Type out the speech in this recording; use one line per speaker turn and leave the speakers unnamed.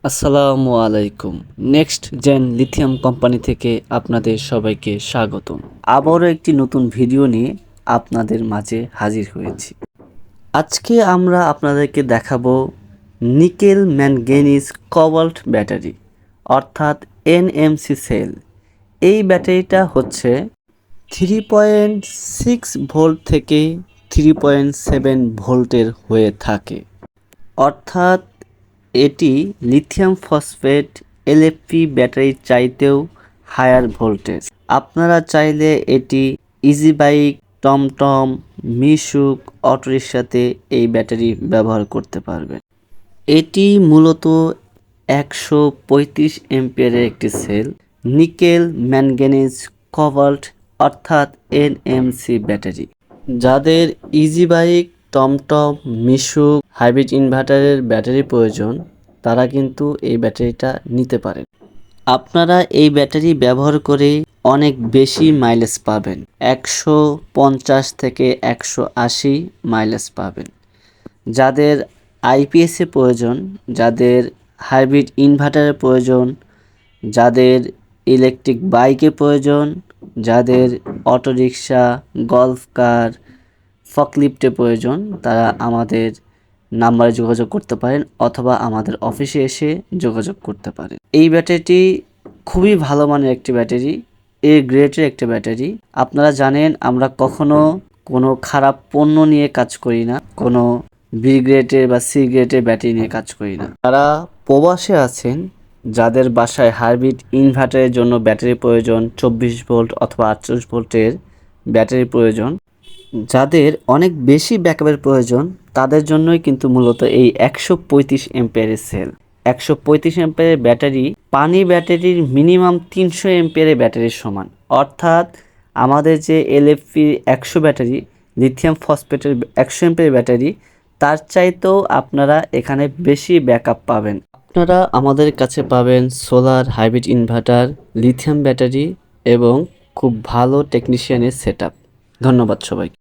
আসসালামু আলাইকুম। Next gen lithium company থেকে আপনাদের সবাইকে স্বাগতম। আবারও একটি নতুন ভিডিও নিয়ে আপনাদের মাঝে হাজির হয়েছি। আজকে আমরা আপনাদেরকে দেখাবো নিকেল ম্যাঙ্গানিজ কোবাল্ট ব্যাটারি অর্থাৎ এনএমসি সেল। এই ব্যাটারিটা হচ্ছে 3.6 ভোল্ট থেকে 3.7 ভোল্টের হয়ে থাকে, অর্থাৎ এটি লিথিয়াম ফসফেট এলএফপি ব্যাটারির চাইতেও হায়ার ভোল্টেজ। আপনারা চাইলে এটি ইজি বাইক, টমটম, মিশুক, অটোরিকশাতে এই ব্যাটারি ব্যবহার করতে পারবেন। এটি মূলত 135 এম্পিয়ারের একটি সেল নিকেল ম্যাঙ্গানিজ কোবাল্ট অর্থাৎ এনএমসি ব্যাটারি। যাদের ইজি বাইক, টমটম, মিশুক, হাইব্রিড ইনভার্টারের ব্যাটারি প্রয়োজন তারা কিন্তু এই ব্যাটারিটা নিতে পারেন। আপনারা এই ব্যাটারি ব্যবহার করে অনেক বেশি মাইলেজ পাবেন, 150 থেকে 180 মাইলেজ পাবেন। যাদের আইপিএসের প্রয়োজন, যাদের হাইব্রিড ইনভার্টারের প্রয়োজন, যাদের ইলেকট্রিক বাইকের প্রয়োজন, যাদের অটোরিকশা, গল্ফ কার, ফকলিফটের প্রয়োজন তারা আমাদের নাম্বারে যোগাযোগ করতে পারেন অথবা আমাদের অফিসে এসে যোগাযোগ করতে পারেন। এই ব্যাটারিটি খুবই ভালো মানের একটি ব্যাটারি, এ গ্রেডের একটি ব্যাটারি। আপনারা জানেন আমরা কখনো কোনো খারাপ পণ্য নিয়ে কাজ করি না, কোনো বি গ্রেডের বা সি গ্রেডের ব্যাটারি নিয়ে কাজ করি না। যারা প্রবাসে আছেন, যাদের বাসায় হাইব্রিড ইনভার্টারের জন্য ব্যাটারি প্রয়োজন, 24 ভোল্ট অথবা 48 ভোল্টের ব্যাটারি প্রয়োজন, যাদের অনেক বেশি ব্যাকআপের প্রয়োজন তাদের জন্যই কিন্তু মূলত এই 135 এম্পিয়ারের সেল। 135 এম্পিয়ারের ব্যাটারি পানি ব্যাটারির মিনিমাম 300 এম্পিয়ারের ব্যাটারির সমান, অর্থাৎ আমাদের যে এলএফপি 100 ব্যাটারি, লিথিয়াম ফসফেটের 100 এম্পিয়ারের ব্যাটারি, তার চাইতেও আপনারা এখানে বেশি ব্যাকআপ পাবেন। আপনারা আমাদের কাছে পাবেন solar, hybrid inverter, lithium battery এবং খুব ভালো টেকনিশিয়ানের সেটআপ। ধন্যবাদ সবাইকে।